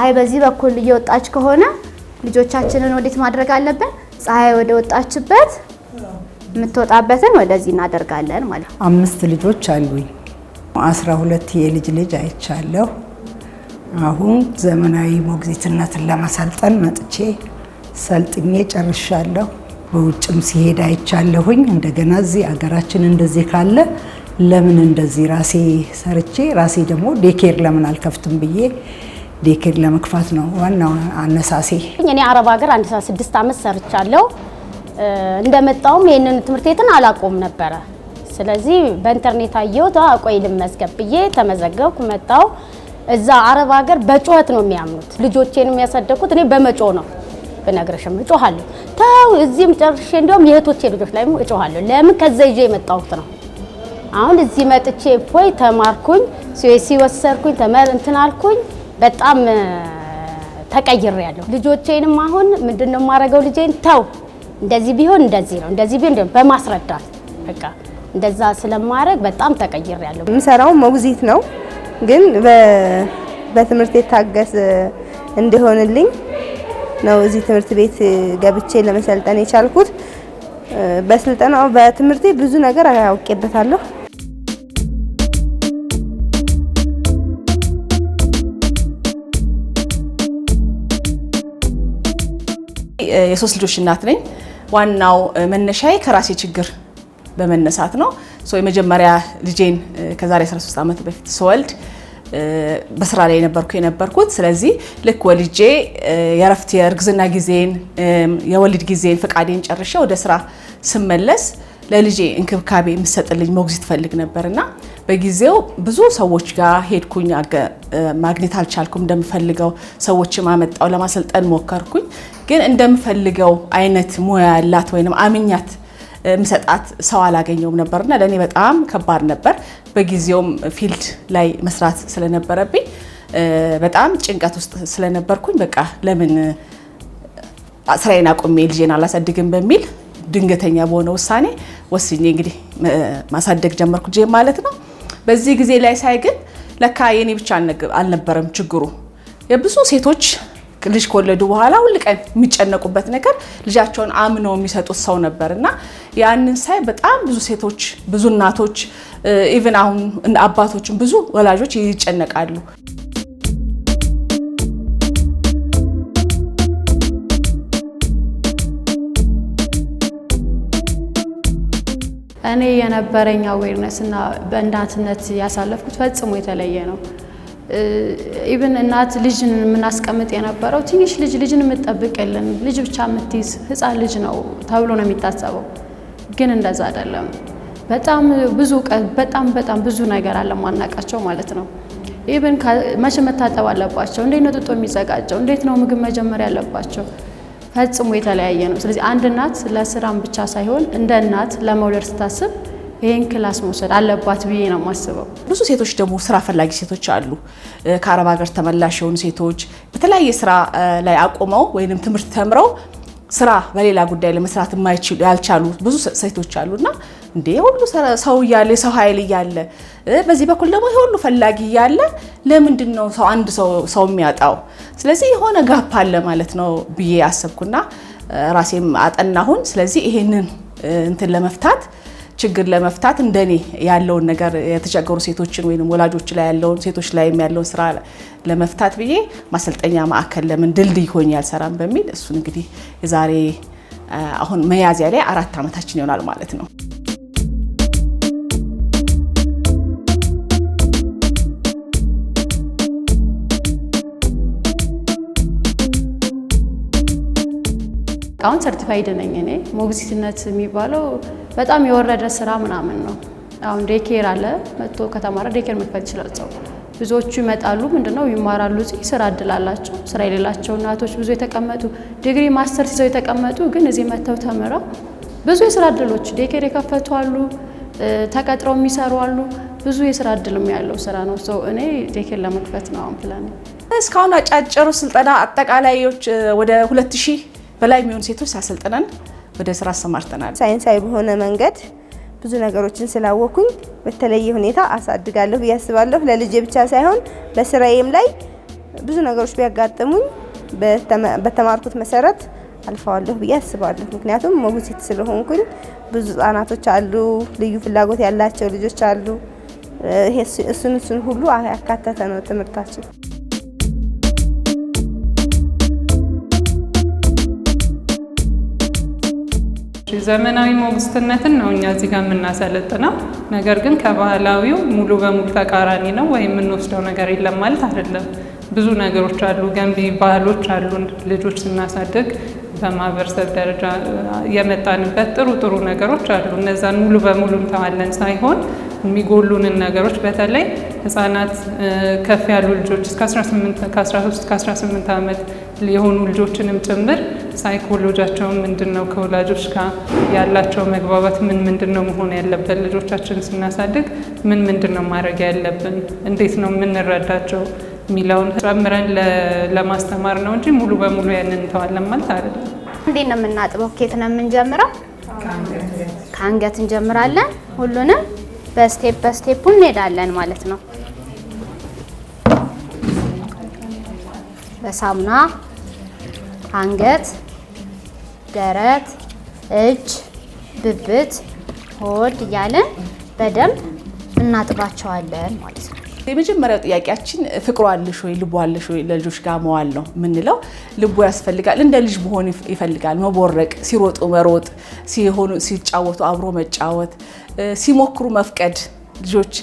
ፀሐይ በዚህ በኩል እየወጣች ከሆነ ልጆቻችንን ወዴት ማድረግ አለብን? ፀሐይ ወደ ወጣችበት የምትወጣበትን ወደዚህ እናደርጋለን ማለት ነው። 5 ልጆች አሉኝ። 12 የልጅ ልጅ አይቻለሁ። አሁን ዘመናዊ ሞግዚትነትን ለማሰልጠን መጥቼ ሰልጥኜ ጨርሻለሁ። በውጭም ሲሄድ አይቻለሁኝ። እንደገና እዚህ አገራችን እንደዚህ ካለ ለምን እንደዚህ ራሴ ሰርቼ ራሴ ደግሞ ዴኬር ለምን አልከፍትም ብዬ ዴኬር ለመክፋት ነው ዋናው አነሳሴ። እኔ አረብ ሀገር 6 ዓመት ሰርቻለሁ። እንደመጣውም ይሄንን ትምህርት ቤትን አላቆም ነበር። ስለዚህ በኢንተርኔት አየሁት። ቆይ ልመዝገብ ብዬ ተመዘገብኩ። መጣው እዛ አረብ ሀገር በጮህት ነው የሚያምኑት። ልጆቼን የሚያሳደኩት እኔ በመጮህ ነው። በነገርሽም እጮሃለሁ። ታው እዚህም ጨርሼ እንደውም የእህቶቼ ልጆች ላይ እጮሃለሁ። ለምን ከዛ ይዤ የመጣሁት ነው። አሁን እዚህ መጥቼ ፎይ ተማርኩኝ፣ ሲወሲ ወሰርኩኝ፣ እንትን አልኩኝ። በጣም ተቀይሬያለሁ። ልጆቼንም አሁን ምንድነው የማደርገው? ልጄን ተው እንደዚህ ቢሆን እንደዚህ ነው፣ እንደዚህ ቢሆን በማስረዳት በቃ እንደዛ ስለማድረግ በጣም ተቀይሬያለሁ። የምሰራው ሞግዚት ነው፣ ግን በትምህርት የታገስ እንዲሆንልኝ ነው እዚህ ትምህርት ቤት ገብቼ ለመሰልጠን የቻልኩት። በስልጠናው በትምህርቴ ብዙ ነገር አውቄበታለሁ። የሶስት ልጆች እናት ነኝ። ዋናው መነሻዬ ከራሴ ችግር በመነሳት ነው። የመጀመሪያ ልጄን ከዛሬ 13 ዓመት በፊት ስወልድ በስራ ላይ የነበርኩት። ስለዚህ ልክ ወልጄ የረፍት የእርግዝና ጊዜን የወሊድ ጊዜን ፍቃዴን ጨርሼ ወደ ስራ ስመለስ ለልጄ እንክብካቤ የምሰጥልኝ ሞግዚት ፈልግ ነበርና በጊዜው ብዙ ሰዎች ጋር ሄድኩኝ። ማግኘት አልቻልኩም። እንደምፈልገው ሰዎችም አመጣው ለማሰልጠን ሞከርኩኝ። ግን እንደምፈልገው አይነት ሙያ ያላት ወይንም አምኛት ምሰጣት ሰው አላገኘውም ነበርና ለኔ በጣም ከባድ ነበር። በጊዜውም ፊልድ ላይ መስራት ስለነበረብኝ በጣም ጭንቀት ውስጥ ስለነበርኩኝ በቃ ለምን ስራዬን አቆሜ ልጄን አላሳድግም በሚል ድንገተኛ በሆነ ውሳኔ ወስኜ እንግዲህ ማሳደግ ጀመርኩ ልጄ ማለት ነው። በዚህ ጊዜ ላይ ሳይ ግን ለካ የኔ ብቻ አልነበረም ችግሩ። የብዙ ሴቶች ልጅ ከወለዱ በኋላ ሁሉ ቀን የሚጨነቁበት ነገር ልጃቸውን አምነው የሚሰጡት ሰው ነበርና ያንን ሳይ በጣም ብዙ ሴቶች፣ ብዙ እናቶች፣ ኢቭን አሁን አባቶችም ብዙ ወላጆች ይጨነቃሉ። እኔ የነበረኝ አዌርነስ እና በእናትነት ያሳለፍኩት ፈጽሞ የተለየ ነው። ኢቭን እናት ልጅን የምናስቀምጥ የነበረው ትንሽ ልጅን የምትጠብቅልን ልጅ ብቻ የምትይዝ ህፃን ልጅ ነው ተብሎ ነው የሚታሰበው። ግን እንደዛ አይደለም። በጣም ብዙ ነገር አለ ማናቃቸው ማለት ነው። ኢቭን መቼ መታጠብ አለባቸው፣ እንዴት ነው ጥጦ የሚዘጋጀው፣ እንዴት ነው ምግብ መጀመር ያለባቸው፣ ፈጽሞ የተለያየ ነው። ስለዚህ አንድ እናት ለስራም ብቻ ሳይሆን እንደ እናት ለመውለድ ስታስብ ይሄን ክላስ መውሰድ አለባት ብዬ ነው የማስበው። ብዙ ሴቶች ደግሞ ስራ ፈላጊ ሴቶች አሉ። ከአረብ ሀገር ተመላሽ የሆኑ ሴቶች በተለያየ ስራ ላይ አቆመው ወይንም ትምህርት ተምረው ስራ በሌላ ጉዳይ ለመስራት ያልቻሉ ብዙ ሴቶች አሉና እንዴ ሁሉ ሰው እያለ ሰው ኃይል እያለ በዚህ በኩል ደግሞ ይሄ ሁሉ ፈላጊ እያለ ለምንድን ነው አንድ ሰው የሚያጣው? ስለዚህ የሆነ ጋፕ አለ ማለት ነው ብዬ አሰብኩና ራሴም አጠናሁን። ስለዚህ ይሄንን እንትን ለመፍታት ችግር ለመፍታት እንደኔ ያለውን ነገር የተቸገሩ ሴቶችን ወይንም ወላጆች ላይ ያለውን ሴቶች ላይ ያለውን ስራ ለመፍታት ብዬ ማሰልጠኛ ማዕከል ለምን ድልድይ ሆኜ ያልሰራም በሚል እሱን እንግዲህ የዛሬ አሁን መያዝያ ላይ 4 ዓመታችን ይሆናል ማለት ነው። አሁን ሰርቲፋይድ ነኝ። እኔ ሞግዚትነት የሚባለው በጣም የወረደ ስራ ምናምን ነው። አሁን ዴኬር አለ መጥቶ ከተማረ ዴኬር መክፈት ይችላል ሰው። ብዙዎቹ ይመጣሉ ምንድነው ይማራሉ፣ እዚህ ስራ እድል አላቸው። ስራ የሌላቸው እናቶች ብዙ የተቀመጡ ዲግሪ ማስተርስ ይዘው የተቀመጡ ግን እዚህ መጥተው ተምረው ብዙ የስራ እድሎች ዴኬር የከፈቱ አሉ፣ ተቀጥረው የሚሰሩ አሉ። ብዙ የስራ እድልም ያለው ስራ ነው። ሰው እኔ ዴኬር ለመክፈት ነው አሁን ፕላን። እስካሁን አጫጭሩ ስልጠና አጠቃላዮች ወደ 2000 በላይ የሚሆኑ ሴቶች ሳሰልጥነን ወደ ስራ አሰማርተናል። ሳይንሳዊ በሆነ መንገድ ብዙ ነገሮችን ብዙ ነገሮች ቢያጋጥሙኝ በተማርኩት መሰረት አልፈዋለሁ ብዬ አስባለሁ። ምክንያቱም ሞግዚት ስለሆንኩኝ ብዙ ህጻናቶች አሉ፣ ልዩ ፍላጎት ያላቸው ልጆች አሉ። እሱን ሁሉ ያካተተ ነው ትምህርታችን። ዘመናዊ ሞግዚትነትን ነው እኛ እዚህ ጋር የምናሰለጥነው። ነገር ግን ከባህላዊው ሙሉ በሙሉ ተቃራኒ ነው ወይም የምንወስደው ነገር የለም ማለት አይደለም። ብዙ ነገሮች አሉ፣ ገንቢ ባህሎች አሉ። ልጆች ስናሳድግ በማህበረሰብ ደረጃ የመጣንበት ጥሩ ነገሮች አሉ። እነዛን ሙሉ በሙሉ እንተዋለን ሳይሆን የሚጎሉንን ነገሮች በተለይ ህጻናት ከፍ ያሉ ልጆች ከ13-18 ዓመት የሆኑ ልጆችንም ጭምር ሳይኮሎጂያቸው ምንድነው፣ ከወላጆች ጋር ያላቸው መግባባት ምንድነው መሆን ያለበት፣ ልጆቻችን ስናሳድግ ምንድነው ማድረግ ያለብን፣ እንዴት ነው የምንረዳቸው የሚለውን ጨምረን ለማስተማር ነው እንጂ ሙሉ በሙሉ ያንን እንተዋለን ማለት አይደለም። እንዴት ነው የምናጥበው? ከየት ነው የምንጀምረው? ከአንገት እንጀምራለን። ሁሉንም በስቴፑ እንሄዳለን ማለት ነው። በሳሙና አንገት፣ ደረት፣ እጅ፣ ብብት፣ ሆድ እያለን በደንብ እናጥባቸዋለን ማለት ነው። የመጀመሪያው ጥያቄያችን ፍቅሩ አለሽ ወይ ልቡ አለሽ ወይ ለልጆች ጋር መዋል ነው የምንለው። ልቡ ያስፈልጋል። እንደ ልጅ መሆን ይፈልጋል። መቦረቅ፣ ሲሮጡ መሮጥ፣ ሲጫወቱ አብሮ መጫወት፣ ሲሞክሩ መፍቀድ፣ ልጆች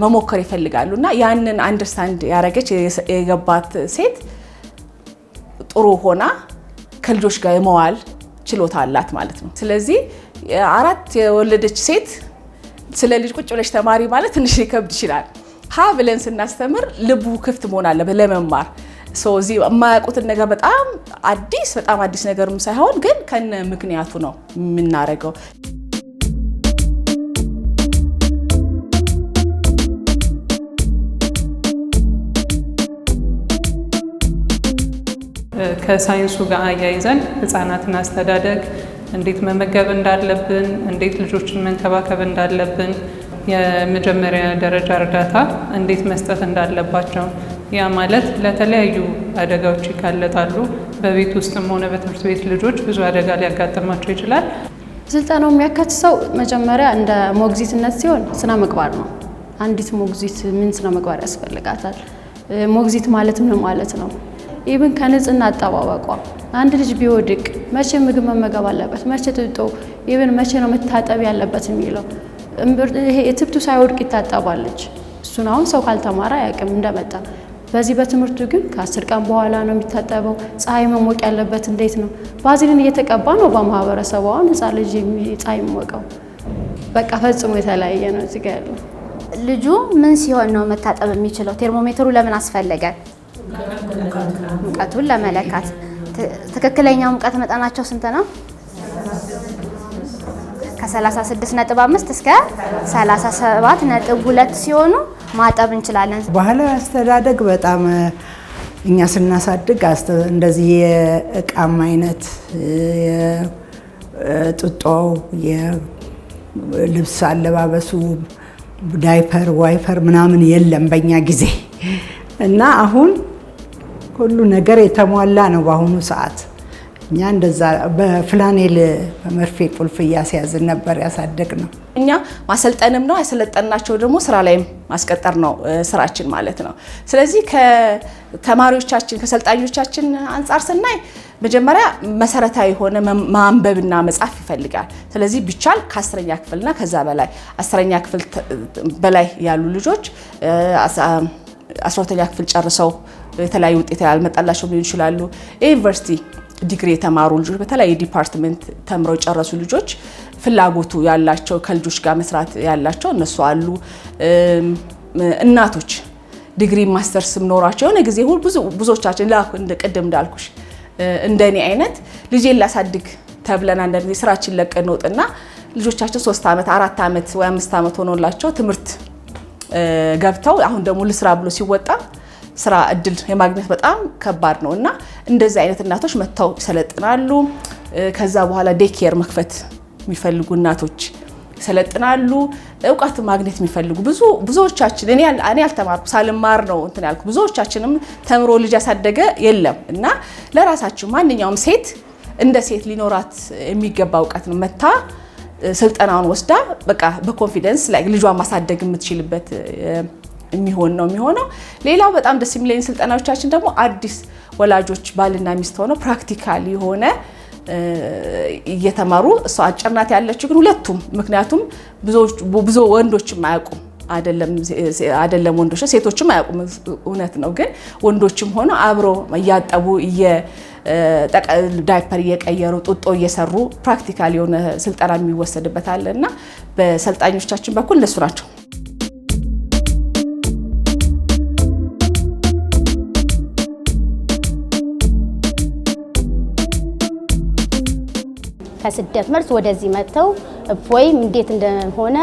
መሞከር ይፈልጋሉ እና ያንን አንደርስታንድ ያደረገች የገባት ሴት ጥሩ ሆና ከልጆች ጋር የመዋል ችሎታ አላት ማለት ነው። ስለዚህ 4 የወለደች ሴት ስለ ልጅ ቁጭ ብለሽ ተማሪ ማለት ትንሽ ሊከብድ ይችላል። ሀ ብለን ስናስተምር ልቡ ክፍት መሆን አለበት ለመማር። እዚህ የማያውቁትን ነገር በጣም አዲስ ነገርም ሳይሆን ግን ከነ ምክንያቱ ነው የምናደርገው። ከሳይንሱ ጋር አያይዘን ህጻናትን አስተዳደግ እንዴት መመገብ እንዳለብን፣ እንዴት ልጆችን መንከባከብ እንዳለብን፣ የመጀመሪያ ደረጃ እርዳታ እንዴት መስጠት እንዳለባቸው፣ ያ ማለት ለተለያዩ አደጋዎች ይጋለጣሉ። በቤት ውስጥም ሆነ በትምህርት ቤት ልጆች ብዙ አደጋ ሊያጋጥማቸው ይችላል። ስልጠናው የሚያካትተው መጀመሪያ እንደ ሞግዚትነት ሲሆን ስነ ምግባር ነው። አንዲት ሞግዚት ምን ስነ ምግባር ያስፈልጋታል? ሞግዚት ማለት ምን ማለት ነው? ኢቭን ከንጽህና አጠባበቋ አንድ ልጅ ቢወድቅ መቼ ምግብ መመገብ አለበት፣ መቼ ትጦ ኢቭን መቼ ነው መታጠብ ያለበት የሚለው ይሄ እትብቱ ሳይወድቅ ይታጠባለች። እሱን አሁን ሰው ካልተማረ አያውቅም እንደመጣ። በዚህ በትምህርቱ ግን ከ10 ቀን በኋላ ነው የሚታጠበው። ፀሐይ መሞቅ ያለበት እንዴት ነው? ባዝሊን እየተቀባ ነው በማህበረሰቡ አሁን ህፃን ልጅ ፀሐይ መሞቀው። በቃ ፈጽሞ የተለያየ ነው እዚህ ጋር ያለው። ልጁ ምን ሲሆን ነው መታጠብ የሚችለው? ቴርሞሜትሩ ለምን አስፈለገ? ሙቀቱን ለመለካት። ትክክለኛ ሙቀት መጠናቸው ስንት ነው? ከ36.5 እስከ 37.2 ሲሆኑ ማጠብ እንችላለን። ባህላዊ አስተዳደግ በጣም እኛ ስናሳድግ እንደዚህ የእቃም አይነት የጡጦው፣ የልብስ አለባበሱ፣ ዳይፐር፣ ዋይፐር ምናምን የለም በእኛ ጊዜ እና አሁን ሁሉ ነገር የተሟላ ነው በአሁኑ ሰዓት። እኛ እንደዛ በፍላኔል በመርፌ ቁልፍ እያስያዝን ነበር ያሳደግ ነው። እኛ ማሰልጠንም ነው ያሰለጠናቸው ደግሞ ስራ ላይም ማስቀጠር ነው ስራችን ማለት ነው። ስለዚህ ከተማሪዎቻችን ከሰልጣኞቻችን አንጻር ስናይ መጀመሪያ መሰረታዊ የሆነ ማንበብና መጻፍ ይፈልጋል። ስለዚህ ቢቻል ከ10ኛ ክፍልና ከዛ በላይ 10ኛ ክፍል በላይ ያሉ ልጆች 12ኛ ክፍል ጨርሰው የተለያዩ ውጤት ያልመጣላቸው ሊሆኑ ይችላሉ። ዩኒቨርሲቲ ዲግሪ የተማሩ ልጆች በተለያዩ ዲፓርትመንት ተምረው የጨረሱ ልጆች ፍላጎቱ ያላቸው ከልጆች ጋር መስራት ያላቸው እነሱ አሉ። እናቶች ዲግሪ ማስተርስም ኖራቸው የሆነ ጊዜ ብዙዎቻችን ቅድም እንዳልኩሽ እንደኔ አይነት ልጄን ላሳድግ ተብለን አንዳንድ ጊዜ ስራችን ለቀን ወጥና ልጆቻችን 3 ዓመት 4 ዓመት ወይ 5 ዓመት ሆኖላቸው ትምህርት ገብተው አሁን ደግሞ ልስራ ብሎ ሲወጣ ስራ እድል የማግኘት በጣም ከባድ ነው እና እንደዚህ አይነት እናቶች መጥተው ይሰለጥናሉ። ከዛ በኋላ ዴኬር መክፈት የሚፈልጉ እናቶች ይሰለጥናሉ። እውቀት ማግኘት የሚፈልጉ ብዙዎቻችን እኔ አልተማርኩ ሳልማር ነው እንትን ያልኩ ብዙዎቻችንም ተምሮ ልጅ ያሳደገ የለም እና ለራሳችሁ ማንኛውም ሴት እንደ ሴት ሊኖራት የሚገባ እውቀት ነው መታ ስልጠናውን ወስዳ በቃ በኮንፊደንስ ላይ ልጇን ማሳደግ የምትችልበት የሚሆነው። ሌላው በጣም ደስ የሚለኝ ስልጠናዎቻችን ደግሞ አዲስ ወላጆች ባልና ሚስት ሆነው ፕራክቲካል የሆነ እየተማሩ እሷ አጭር ናት ያለችው ግን ሁለቱም ምክንያቱም ብዙ ወንዶችም አያውቁም አይደለም ወንዶች ሴቶችም አያውቁም እውነት ነው ግን ወንዶችም ሆነው አብሮ እያጠቡ ዳይፐር እየቀየሩ ጡጦ እየሰሩ ፕራክቲካል የሆነ ስልጠና የሚወሰድበት አለና በሰልጣኞቻችን በኩል እነሱ ናቸው። ከስደት መልስ ወደዚህ መጥተው እፎይም እንዴት እንደሆነ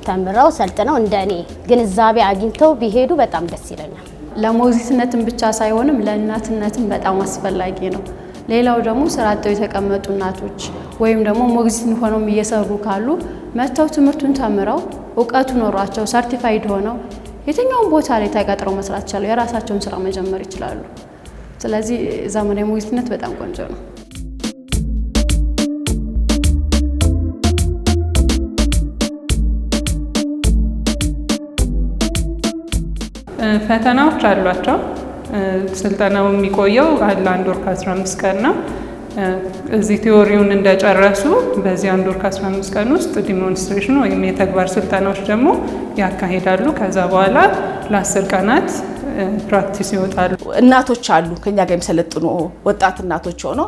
ተምረው ሰልጥነው እንደኔ ግንዛቤ አግኝተው ቢሄዱ በጣም ደስ ይለኛል። ለሞግዚትነትም ብቻ ሳይሆንም ለእናትነትም በጣም አስፈላጊ ነው። ሌላው ደግሞ ስራ አጥተው የተቀመጡ እናቶች ወይም ደግሞ ሞግዚት ሆነው እየሰሩ ካሉ መጥተው ትምህርቱን ተምረው እውቀቱ ኖሯቸው ሰርቲፋይድ ሆነው የትኛውን ቦታ ላይ ተቀጥረው መስራት ይችላሉ፣ የራሳቸውን ስራ መጀመር ይችላሉ። ስለዚህ ዘመናዊ ሞግዚትነት በጣም ቆንጆ ነው። ፈተናዎች አሏቸው። ስልጠናው የሚቆየው አንድ ወር ከ15 ቀን ነው። እዚህ ቲዮሪውን እንደጨረሱ በዚህ አንድ ወር ከ15 ቀን ውስጥ ዲሞንስትሬሽን ወይም የተግባር ስልጠናዎች ደግሞ ያካሂዳሉ። ከዛ በኋላ ለ10 ቀናት ፕራክቲስ ይወጣሉ። እናቶች አሉ ከኛ ጋር የሚሰለጥኑ ወጣት እናቶች ሆነው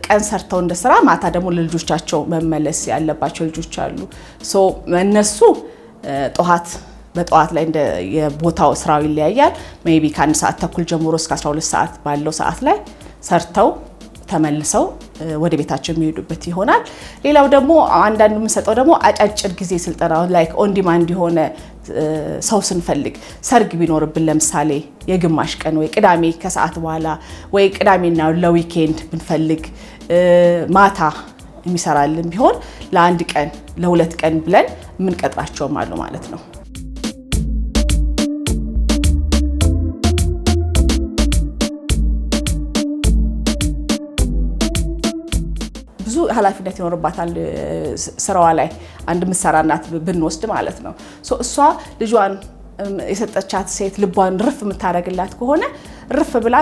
ቀን ሰርተው እንደ ስራ ማታ ደግሞ ለልጆቻቸው መመለስ ያለባቸው ልጆች አሉ። እነሱ በጠዋት ላይ እንደ የቦታው ስራው ይለያያል። ሜቢ ከ1 ሰዓት ተኩል ጀምሮ እስከ 12 ሰዓት ባለው ሰዓት ላይ ሰርተው ተመልሰው ወደ ቤታቸው የሚሄዱበት ይሆናል። ሌላው ደግሞ አንዳንዱ የምንሰጠው ደግሞ አጫጭር ጊዜ ስልጠና ላይክ ኦን ዲማንድ የሆነ ሰው ስንፈልግ ሰርግ ቢኖርብን ለምሳሌ የግማሽ ቀን ወይ ቅዳሜ ከሰዓት በኋላ ወይ ቅዳሜና ለዊኬንድ ብንፈልግ ማታ የሚሰራልን ቢሆን ለ1 ቀን ለ2 ቀን ብለን የምንቀጥራቸውም አሉ ማለት ነው። ብዙ ኃላፊነት ይኖርባታል ስራዋ ላይ አንድ ምሰራ እናት ብንወስድ ማለት ነው። እሷ ልጇን የሰጠቻት ሴት ልቧን ርፍ የምታደርግላት ከሆነ ርፍ ብላ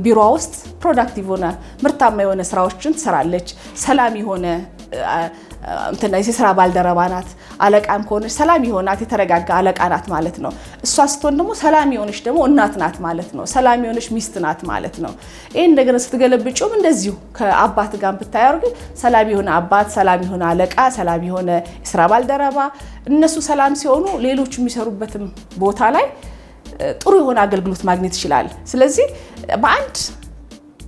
ቢሮዋ ውስጥ ፕሮዳክቲቭ ሆነ ምርታማ የሆነ ስራዎችን ትሰራለች። ሰላም የሆነ የስራ ባልደረባ ናት። አለቃም ከሆነች ሰላም የሆናት የተረጋጋ አለቃ ናት ማለት ነው። እሷ ስትሆን ደግሞ ሰላም የሆነች ደግሞ እናት ናት ማለት ነው። ሰላም የሆነች ሚስት ናት ማለት ነው። ይሄ እንደገና ስትገለብጪውም እንደዚሁ ከአባት ጋር ብታያርግ ሰላም የሆነ አባት፣ ሰላም የሆነ አለቃ፣ ሰላም የሆነ የስራ ባልደረባ እነሱ ሰላም ሲሆኑ ሌሎቹ የሚሰሩበትም ቦታ ላይ ጥሩ የሆነ አገልግሎት ማግኘት ይችላል። ስለዚህ በአንድ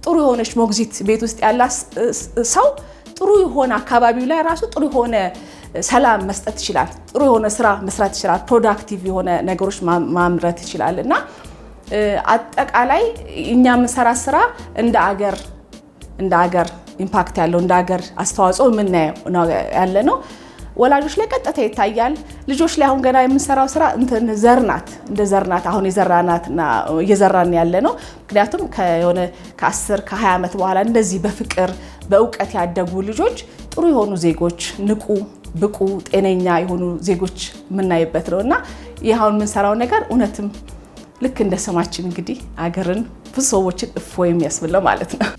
ጥሩ የሆነች ሞግዚት ቤት ውስጥ ያለ ሰው ጥሩ የሆነ አካባቢው ላይ ራሱ ጥሩ የሆነ ሰላም መስጠት ይችላል። ጥሩ የሆነ ስራ መስራት ይችላል። ፕሮዳክቲቭ የሆነ ነገሮች ማምረት ይችላል እና አጠቃላይ እኛ የምንሰራ ስራ እንደ አገር ኢምፓክት ያለው እንደ አገር አስተዋጽኦ የምናየው ያለ ነው። ወላጆች ላይ ቀጥታ ይታያል። ልጆች ላይ አሁን ገና የምንሰራው ስራ እንደ ዘርናት አሁን የዘራናትና እየዘራን ያለ ነው። ምክንያቱም ከ10 ከ20 ዓመት በኋላ እንደዚህ በፍቅር በእውቀት ያደጉ ልጆች ጥሩ የሆኑ ዜጎች፣ ንቁ፣ ብቁ፣ ጤነኛ የሆኑ ዜጎች የምናይበት ነው እና ይህ አሁን የምንሰራው ነገር እውነትም ልክ እንደ ስማችን እንግዲህ አገርን ብዙ ሰዎችን እፎይ የሚያስብለው ማለት ነው።